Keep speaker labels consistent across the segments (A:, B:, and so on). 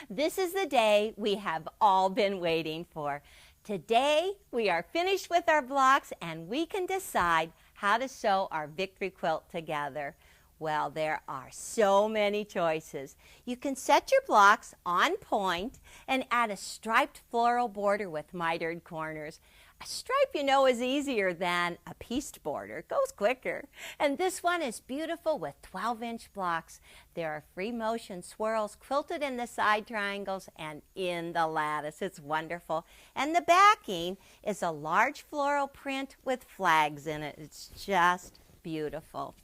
A: This is the day we have all been waiting for. Today, we are finished with our blocks and we can decide how to sew our Victory Quilt together. Well, there are so many choices. You can set your blocks on point and add a striped floral border with mitered corners. A stripe, you know, is easier than a pieced border. It goes quicker. And this one is beautiful with 12-inch blocks. There are free motion swirls quilted in the side triangles and in the lattice. It's wonderful. And the backing is a large floral print with flags in it. It's just beautiful.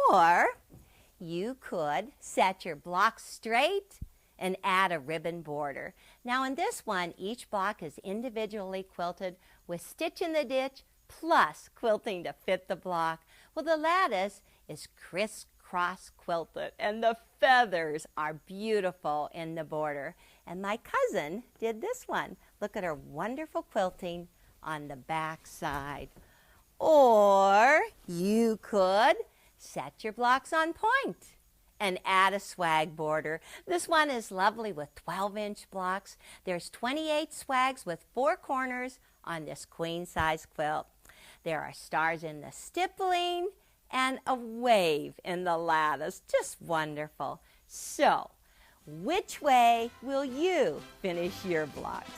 A: Or you could set your blocks straight and add a ribbon border. Now in this one, each block is individually quilted with stitch in the ditch plus quilting to fit the block. Well, the lattice is crisscross quilted and the feathers are beautiful in the border. And my cousin did this one. Look at her wonderful quilting on the back side. Or you could set your blocks on point and add a swag border. This one is lovely with 12-inch blocks. There's 28 swags with 4 corners on this queen size quilt. There are stars in the stippling and a wave in the lattice. Just wonderful. So, which way will you finish your blocks?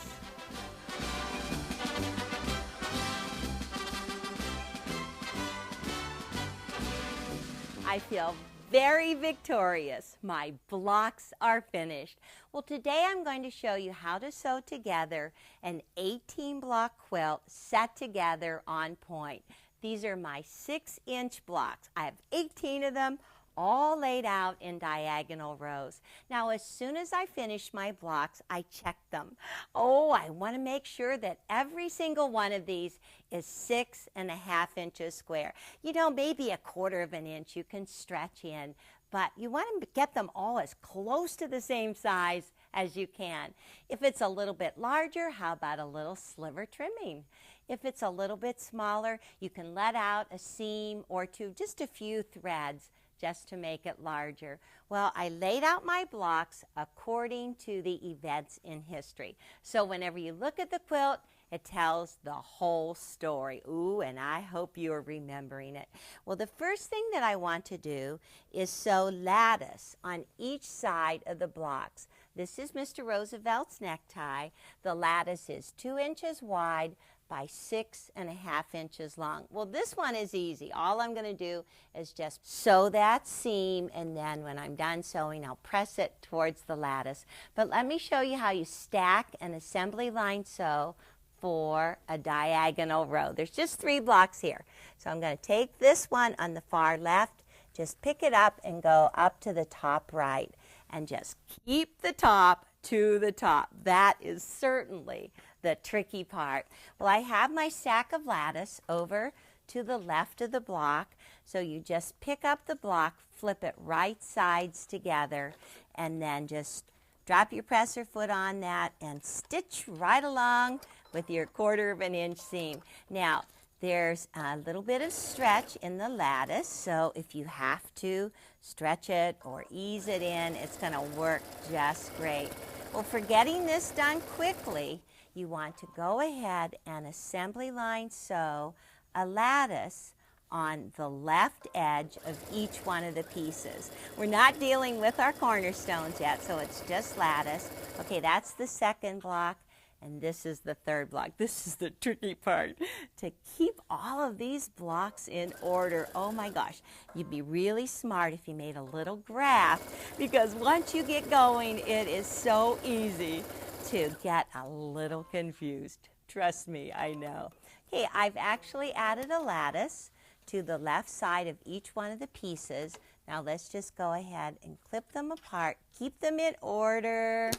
A: I feel very victorious. My blocks are finished. Well, today I'm going to show you how to sew together an 18-block quilt set together on point. These are my 6-inch blocks. I have 18 of them, all laid out in diagonal rows. Now, as soon as I finish my blocks, I check them. Oh, I want to make sure that every single one of these is 6.5 inches square. You know, maybe 1/4 of an inch you can stretch in, but you want to get them all as close to the same size as you can. If it's a little bit larger, how about a little sliver trimming? If it's a little bit smaller, you can let out a seam or two, just a few threads, just to make it larger. Well, I laid out my blocks according to the events in history. So whenever you look at the quilt, it tells the whole story. Ooh, and I hope you are remembering it. Well, the first thing that I want to do is sew lattice on each side of the blocks. This is Mr. Roosevelt's necktie. The lattice is 2 inches wide by 6.5 inches long. Well, this one is easy. All I'm going to do is just sew that seam, and then when I'm done sewing, I'll press it towards the lattice. But let me show you how you stack an assembly line sew for a diagonal row. There's just 3 blocks here. So I'm going to take this one on the far left, just pick it up and go up to the top right, and just keep the top to the top. That is certainly the tricky part. Well, I have my stack of lattice over to the left of the block, so you just pick up the block, flip it right sides together, and then just drop your presser foot on that and stitch right along with your 1/4 of an inch seam. Now, there's a little bit of stretch in the lattice, so if you have to stretch it or ease it in, it's going to work just great. Well, for getting this done quickly, you want to go ahead and assembly line sew a lattice on the left edge of each one of the pieces. We're not dealing with our cornerstones yet, so it's just lattice. Okay, that's the second block, and this is the third block. This is the tricky part. To keep all of these blocks in order, oh my gosh, you'd be really smart if you made a little graph, because once you get going, it is so easy to get a little confused. Trust me, I know. Okay, I've actually added a lattice to the left side of each one of the pieces. Now let's just go ahead and clip them apart, keep them in order,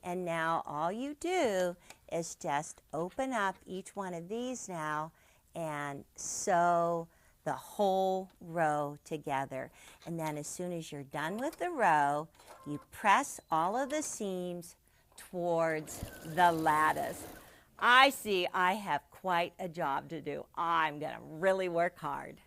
A: and now all you do is just open up each one of these now and sew the whole row together. And then as soon as you're done with the row, you press all of the seams towards the lattice. I see I have quite a job to do. I'm going to really work hard.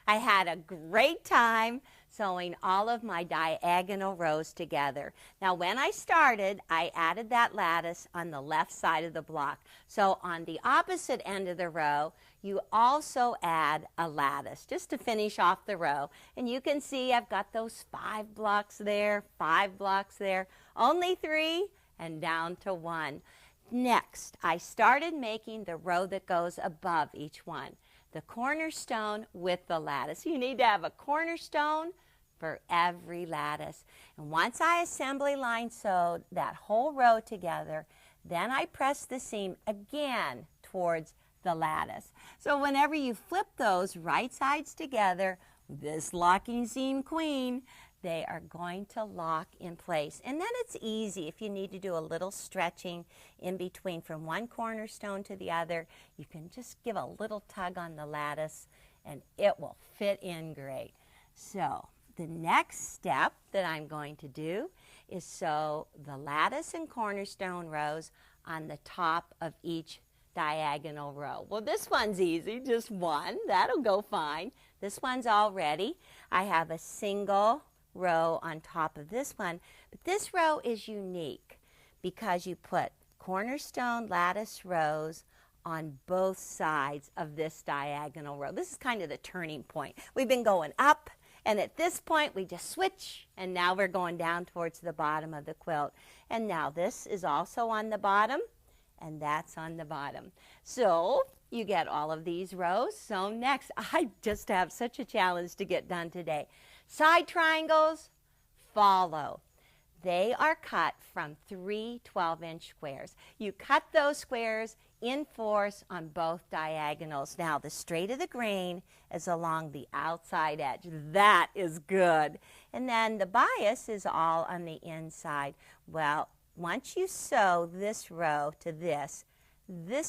A: I had a great time sewing all of my diagonal rows together. Now when I started, I added that lattice on the left side of the block. So on the opposite end of the row, you also add a lattice just to finish off the row. And you can see I've got those 5 blocks there, 5 blocks there, only 3 and down to 1. Next, I started making the row that goes above each one. The cornerstone with the lattice. You need to have a cornerstone for every lattice. And once I assembly line sewed that whole row together, then I press the seam again towards the lattice. So whenever you flip those right sides together, this locking seam queen, they are going to lock in place. And then it's easy if you need to do a little stretching in between from one cornerstone to the other. You can just give a little tug on the lattice and it will fit in great. So the next step that I'm going to do is sew the lattice and cornerstone rows on the top of each diagonal row. Well, this one's easy, just one. That'll go fine. This one's all ready. I have a single row on top of this one, but this row is unique because you put cornerstone lattice rows on both sides of this diagonal row. This is kind of the turning point. We've been going up, and at this point we just switch, and now we're going down towards the bottom of the quilt. And now this is also on the bottom, and that's on the bottom. So you get all of these rows. So next, I just have such a challenge to get done today. Side triangles follow. They are cut from 3 12-inch squares. You cut those squares in force on both diagonals. Now the straight of the grain is along the outside edge. That is good. And then the bias is all on the inside. Well, once you sew this row to this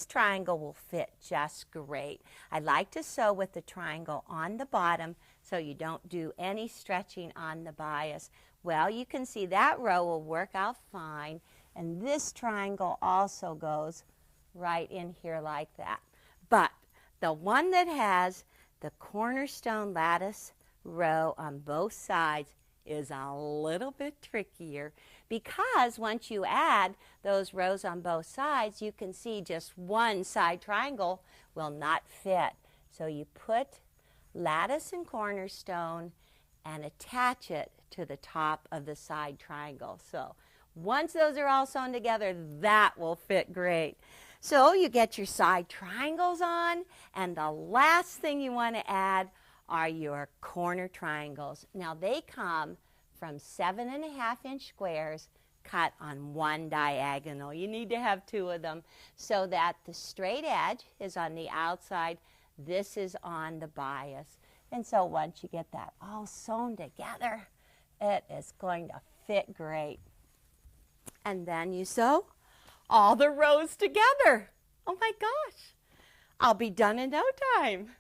A: triangle will fit just great. I like to sew with the triangle on the bottom so you don't do any stretching on the bias. Well, you can see that row will work out fine, and this triangle also goes right in here like that. But the one that has the cornerstone lattice row on both sides is a little bit trickier because once you add those rows on both sides, you can see just one side triangle will not fit. So you put lattice and cornerstone and attach it to the top of the side triangle. So once those are all sewn together, that will fit great. So you get your side triangles on, and the last thing you want to add are your corner triangles. Now they come from 7.5-inch squares cut on one diagonal. You need to have 2 of them so that the straight edge is on the outside. This is on the bias. And so once you get that all sewn together, it is going to fit great. And then you sew all the rows together. Oh my gosh, I'll be done in no time.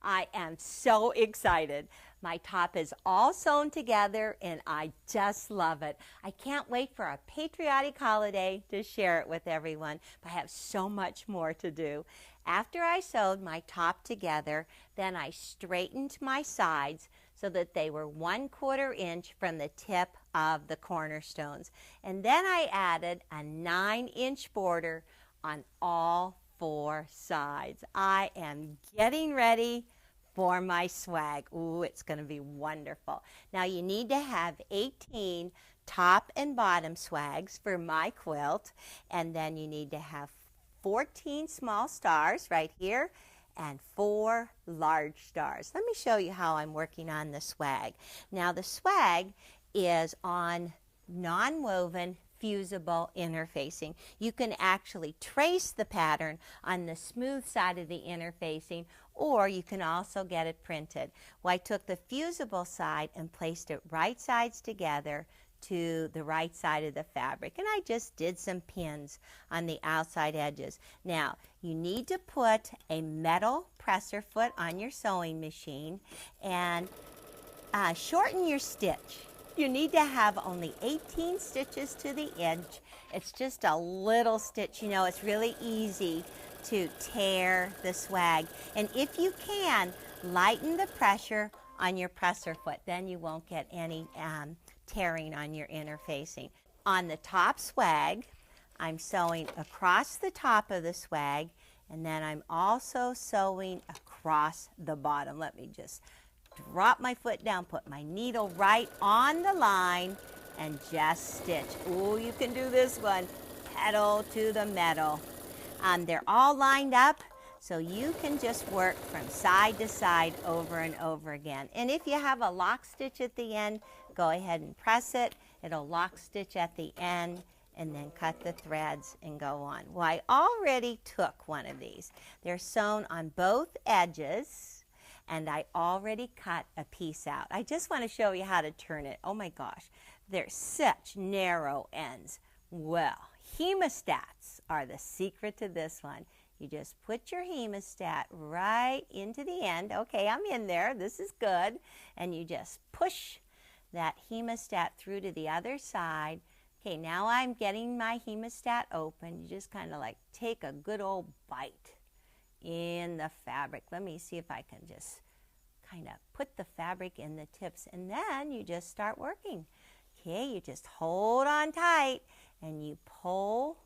A: I am so excited. My top is all sewn together and I just love it. I can't wait for a patriotic holiday to share it with everyone, but I have so much more to do. After I sewed my top together, then I straightened my sides so that they were 1/4 inch from the tip of the cornerstones. And then I added a 9-inch border on all 4 sides. I am getting ready for my swag. Ooh, it's going to be wonderful. Now you need to have 18 top and bottom swags for my quilt, and then you need to have 14 small stars right here and 4 large stars. Let me show you how I'm working on the swag. Now the swag is on non-woven fusible interfacing. You can actually trace the pattern on the smooth side of the interfacing, or you can also get it printed. Well, I took the fusible side and placed it right sides together to the right side of the fabric, and I just did some pins on the outside edges. Now you need to put a metal presser foot on your sewing machine and shorten your stitch. You need to have only 18 stitches to the inch. It's just a little stitch. You know, it's really easy to tear the swag. And if you can, lighten the pressure on your presser foot. Then you won't get any tearing on your interfacing. On the top swag, I'm sewing across the top of the swag, and then I'm also sewing across the bottom. Let me just drop my foot down, put my needle right on the line, and just stitch. Ooh, you can do this one, pedal to the metal. They're all lined up, so you can just work from side to side over and over again. And if you have a lock stitch at the end, go ahead and press it. It'll lock stitch at the end, and then cut the threads and go on. Well, I already took one of these. They're sewn on both edges, and I already cut a piece out. I just want to show you how to turn it. Oh my gosh, they're such narrow ends. Well, hemostats are the secret to this one. You just put your hemostat right into the end. Okay, I'm in there. This is good. And you just push that hemostat through to the other side. Okay, now I'm getting my hemostat open. You just kind of like take a good old bite in the fabric. Let me see if I can just kind of put the fabric in the tips, and then you just start working. Okay, you just hold on tight and you pull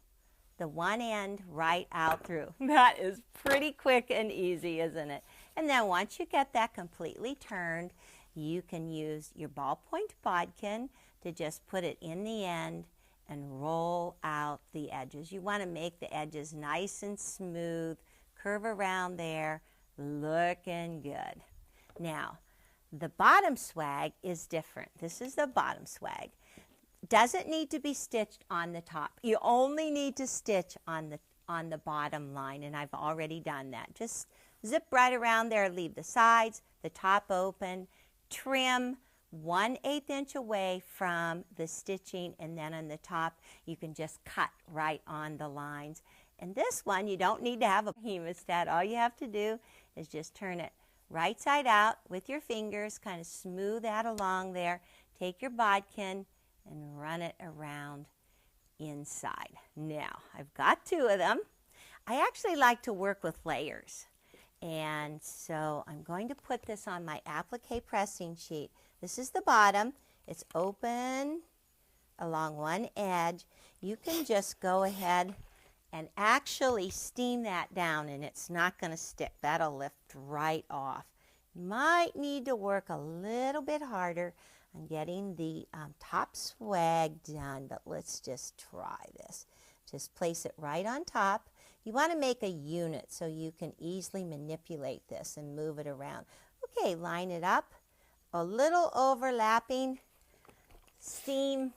A: the one end right out through. That is pretty quick and easy, isn't it? And then once you get that completely turned, you can use your ballpoint bodkin to just put it in the end and roll out the edges. You want to make the edges nice and smooth, curve around there, looking good. Now, the bottom swag is different. This is the bottom swag. Doesn't need to be stitched on the top. You only need to stitch on the bottom line, and I've already done that. Just zip right around there, leave the sides, the top open, trim 1/8 inch away from the stitching, and then on the top you can just cut right on the lines. And this one, you don't need to have a hemostat. All you have to do is just turn it right side out with your fingers, kind of smooth that along there. Take your bodkin and run it around inside. Now, I've got two of them. I actually like to work with layers. And so I'm going to put this on my applique pressing sheet. This is the bottom. It's open along one edge. You can just go ahead and actually steam that down, and it's not going to stick. That'll lift right off. You might need to work a little bit harder on getting the top swag done, but let's just try this. Just place it right on top. You want to make a unit so you can easily manipulate this and move it around. Okay, line it up. A little overlapping. Steam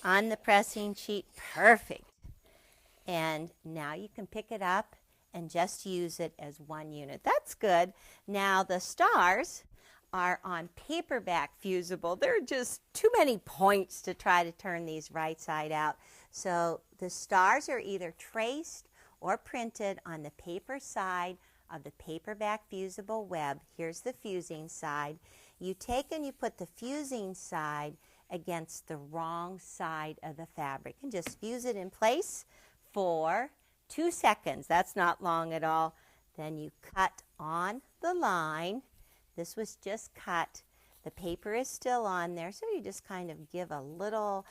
A: on the pressing sheet. Perfect. And now you can pick it up and just use it as one unit. That's good. Now the stars are on paperback fusible. There are just too many points to try to turn these right side out. So the stars are either traced or printed on the paper side of the paperback fusible web. Here's the fusing side. You take and you put the fusing side against the wrong side of the fabric and just fuse it in place for 2 seconds. That's not long at all. Then you cut on the line. This was just cut. The paper is still on there, so you just kind of give a little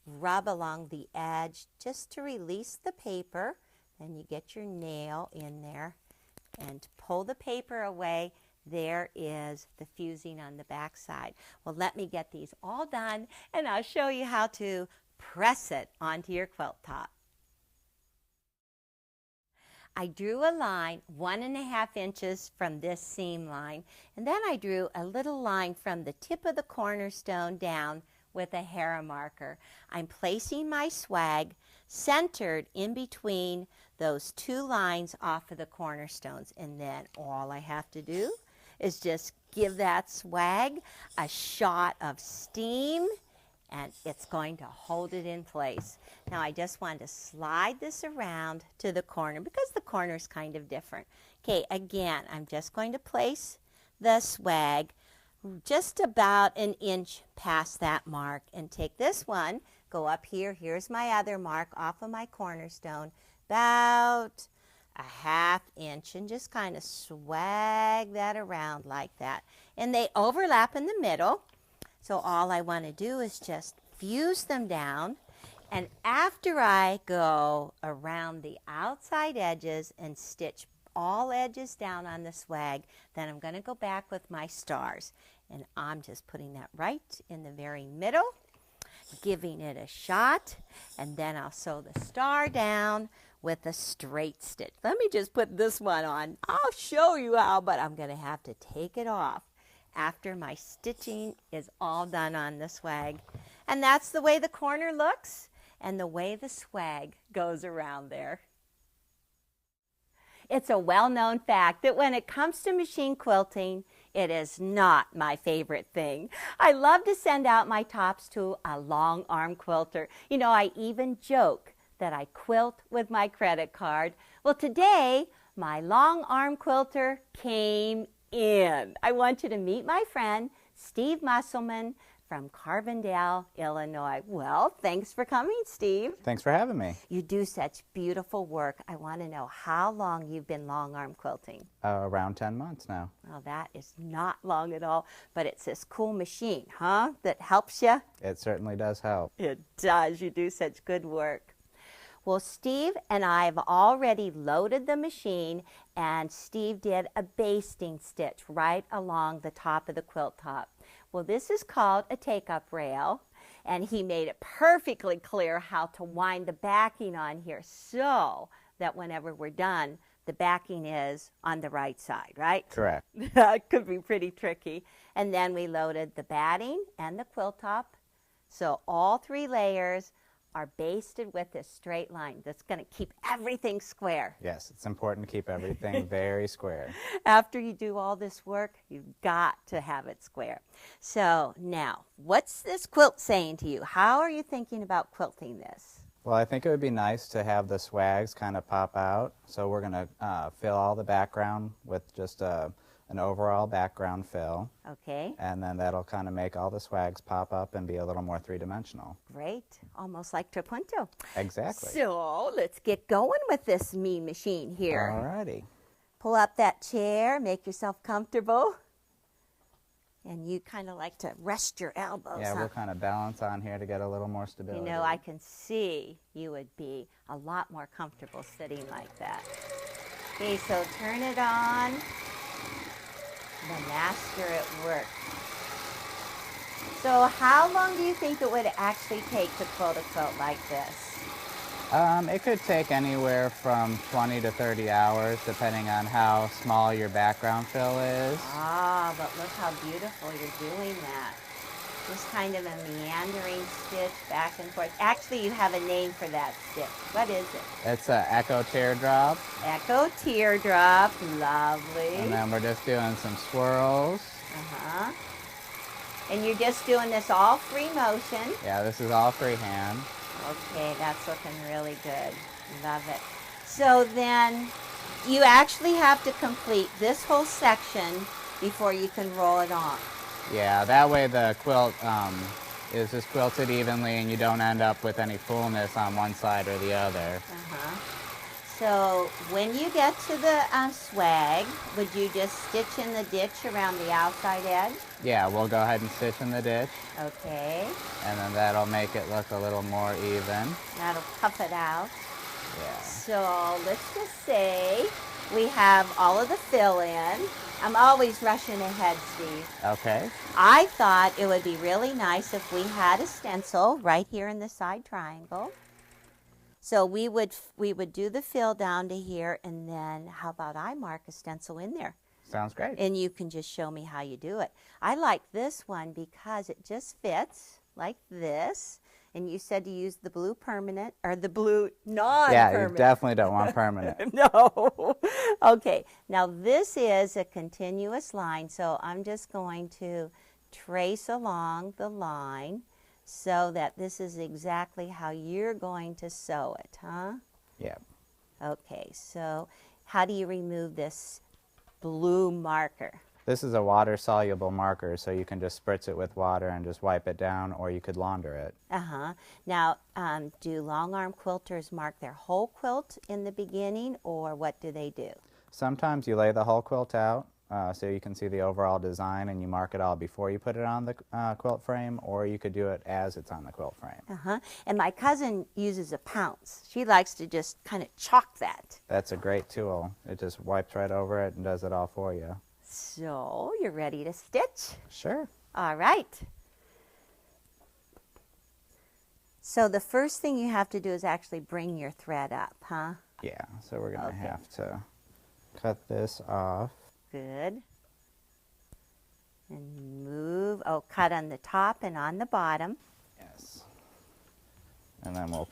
A: rub along the edge just to release the paper. Then you get your nail in there and pull the paper away. There is the fusing on the back side. Well, let me get these all done, and I'll show you how to press it onto your quilt top. I drew a line 1.5 inches from this seam line, and then I drew a little line from the tip of the cornerstone down with a Hera marker. I'm placing my swag centered in between those 2 lines off of the cornerstones, and then all I have to do is just give that swag a shot of steam, and it's going to hold it in place. Now I just want to slide this around to the corner because the corner is kind of different. Okay, again, I'm just going to place the swag just about 1 inch past that mark and take this one, go up here, here's my other mark off of my cornerstone, about 1/2 inch and just kind of swag that around like that. And they overlap in the middle. So all I want to do is just fuse them down. And after I go around the outside edges and stitch all edges down on the swag, then I'm going to go back with my stars. And I'm just putting that right in the very middle, giving it a shot, and then I'll sew the star down with a straight stitch. Let me just put this one on. I'll show you how, but I'm going to have to take it off after my stitching is all done on the swag. And that's the way the corner looks and the way the swag goes around there. It's a well-known fact that when it comes to machine quilting, it is not my favorite thing. I love to send out my tops to a long arm quilter. You know, I even joke that I quilt with my credit card. Well, today, my long arm quilter came in. I want you to meet my friend, Steve Musselman from Carbondale, Illinois. Well, thanks for coming, Steve.
B: Thanks for having me.
A: You do such beautiful work. I want to know how long you've been long arm quilting.
B: Around 10 months now.
A: Well, that is not long at all, but it's this cool machine, huh, that helps you?
B: It certainly does help.
A: It does. You do such good work. Well, Steve and I have already loaded the machine, and Steve did a basting stitch right along the top of the quilt top. Well, this is called a take-up rail, and he made it perfectly clear how to wind the backing on here so that whenever we're done, the backing is on the right side, right?
B: Correct.
A: That could be pretty tricky. And then we loaded the batting and the quilt top. So all 3 layers are basted with this straight line that's going to keep everything square.
B: Yes, it's important to keep everything very square.
A: After you do all this work, you've got to have it square. So now, what's this quilt saying to you? How are you thinking about quilting this?
B: Well, I think it would be nice to have the swags kind of pop out. So we're going to fill all the background with just an overall background fill.
A: Okay.
B: And then that'll kind of make all the swags pop up and be a little more three-dimensional.
A: Great. Almost like Trapunto.
B: Exactly.
A: So let's get going with this mean machine here.
B: Alrighty.
A: Pull up that chair, make yourself comfortable. And you kind of like to rest your elbows.
B: Yeah,
A: huh?
B: we'll kind of balance on here to get a little more stability.
A: You know, I can see you would be a lot more comfortable sitting like that. Okay, so turn it on. The master at work. So how long do you think it would actually take to quilt a quilt like this?
B: It could take anywhere from 20 to 30 hours, depending on how small your background fill is.
A: Ah, but look how beautiful you're doing that. Just kind of a meandering stitch back and forth. Actually, you have a name for that stitch. What is it?
B: It's an echo teardrop.
A: Echo teardrop. Lovely.
B: And then we're just doing some swirls.
A: Uh-huh. And you're just doing this all free motion.
B: Yeah, this is all freehand.
A: Okay, that's looking really good. Love it. So then you actually have to complete this whole section before you can roll it on.
B: Yeah, that way the quilt is just quilted evenly and you don't end up with any fullness on one side or the other.
A: Uh-huh. So when you get to the swag, would you just stitch in the ditch around the outside edge?
B: Yeah, we'll go ahead and stitch in the ditch.
A: Okay.
B: And then that'll make it look a little more even.
A: That'll puff it out.
B: Yeah.
A: So let's just say we have all of the fill in. I'm always rushing ahead, Steve.
B: Okay.
A: I thought it would be really nice if we had a stencil right here in the side triangle. So we would do the fill down to here, and then how about I mark a stencil in there?
B: Sounds great.
A: And you can just show me how you do it. I like this one because it just fits like this. And you said to use the blue permanent, or the blue non-permanent.
B: Yeah, you definitely don't want permanent.
A: No. Okay, now this is a continuous line, so I'm just going to trace along the line so that this is exactly how you're going to sew it, huh?
B: Yeah.
A: Okay, so how do you remove this blue marker?
B: This is a water-soluble marker, so you can just spritz it with water and just wipe it down, or you could launder it.
A: Now, do long arm quilters mark their whole quilt in the beginning, or what do they do?
B: Sometimes you lay the whole quilt out so you can see the overall design, and you mark it all before you put it on the quilt frame, or you could do it as it's on the quilt frame.
A: And my cousin uses a pounce. She likes to just kind of chalk that.
B: That's a great tool. It just wipes right over it and does it all for you.
A: So, you're ready to stitch?
B: Sure.
A: All right. So the first thing you have to do is actually bring your thread up, huh?
B: Yeah, so we're going to have to cut this off.
A: Good. And move, cut on the top and on the bottom.
B: Yes. And then we'll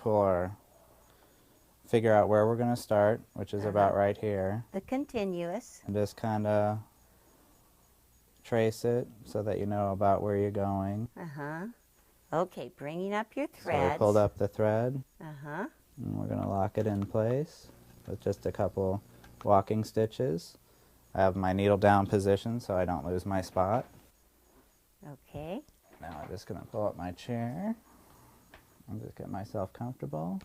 B: figure out where we're going to start, which is about right here.
A: The continuous.
B: And just kind of trace it so that you know about where you're going.
A: Okay, bringing up your
B: So
A: threads.
B: we pulled up the thread. And we're going to lock it in place with just a couple walking stitches. I have my needle down position so I don't lose my spot.
A: Okay.
B: Now I'm just going to pull up my chair and just get myself comfortable.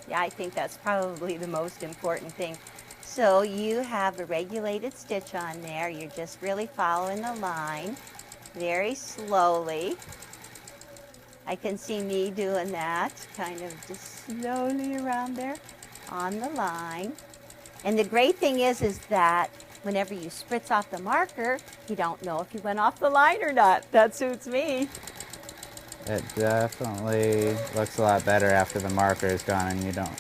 A: Yeah, I think that's probably the most important thing. So you have a regulated stitch on there. You're just really following the line very slowly. I can see me doing that, kind of just slowly around there on the line. And the great thing is that whenever you spritz off the marker, you don't know if you went off the line or not. That suits me.
B: It definitely looks a lot better after the marker is gone and you don't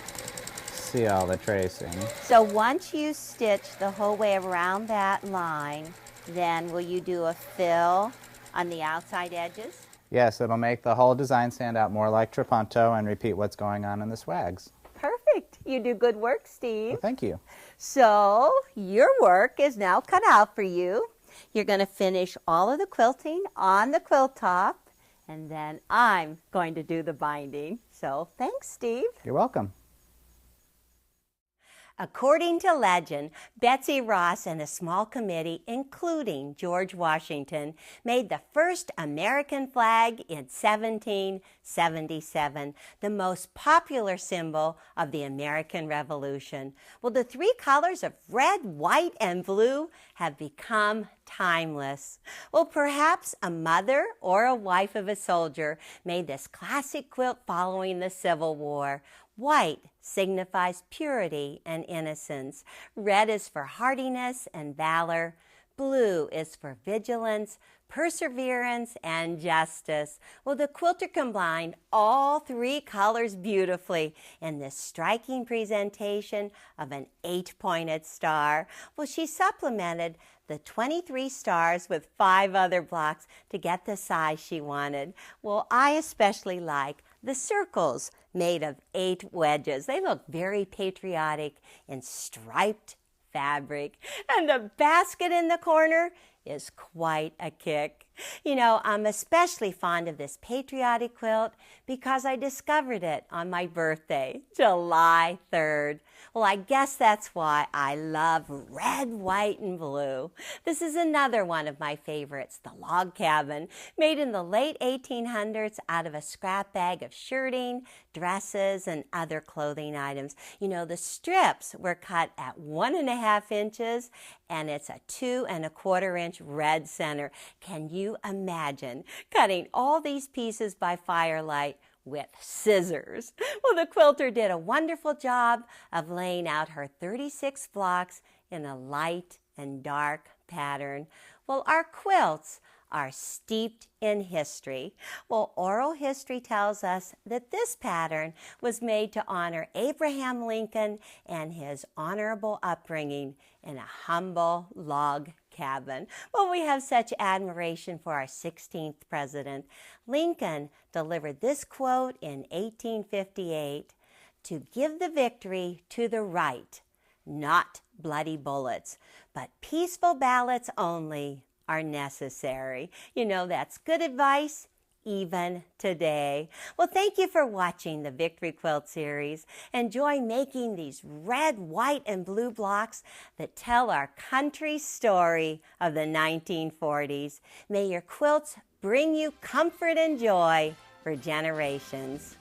B: see all the tracing.
A: So once you stitch the whole way around that line, then will you do a fill on the outside edges?
B: Yes, it'll make the whole design stand out more like trapunto and repeat what's going on in the swags.
A: Perfect. You do good work, Steve.
B: Well, thank you.
A: So your work is now cut out for you. You're going to finish all of the quilting on the quilt top, and then I'm going to do the binding. So thanks, Steve.
B: You're welcome.
A: According to legend, Betsy Ross and a small committee, including George Washington, made the first American flag in 1777, the most popular symbol of the American Revolution. Well, the three colors of red, white, and blue have become timeless. Well, perhaps a mother or a wife of a soldier made this classic quilt following the Civil War. White signifies purity and innocence. Red is for hardiness and valor. Blue is for vigilance, perseverance, and justice. Well, the quilter combined all three colors beautifully in this striking presentation of an 8-pointed star. Well, she supplemented the 23 stars with 5 other blocks to get the size she wanted. Well, I especially like the circles made of 8 wedges. They look very patriotic in striped fabric. And the basket in the corner is quite a kick. You know, I'm especially fond of this patriotic quilt because I discovered it on my birthday, July 3rd. Well, I guess that's why I love red, white, and blue. This is another one of my favorites, the log cabin, made in the late 1800s out of a scrap bag of shirting, dresses, and other clothing items. You know, the strips were cut at 1.5 inches, and it's a 2 1/4 inch red center. Can you imagine cutting all these pieces by firelight with scissors? Well, the quilter did a wonderful job of laying out her 36 blocks in a light and dark pattern. Well, our quilts are steeped in history. Well, oral history tells us that this pattern was made to honor Abraham Lincoln and his honorable upbringing in a humble log cabin. Well, we have such admiration for our 16th president. Lincoln delivered this quote in 1858, "To give the victory to the right, not bloody bullets, but peaceful ballots only are necessary." You know, that's good advice even today. Well, thank you for watching the Victory Quilt series. Enjoy making these red, white, and blue blocks that tell our country's story of the 1940s. May your quilts bring you comfort and joy for generations.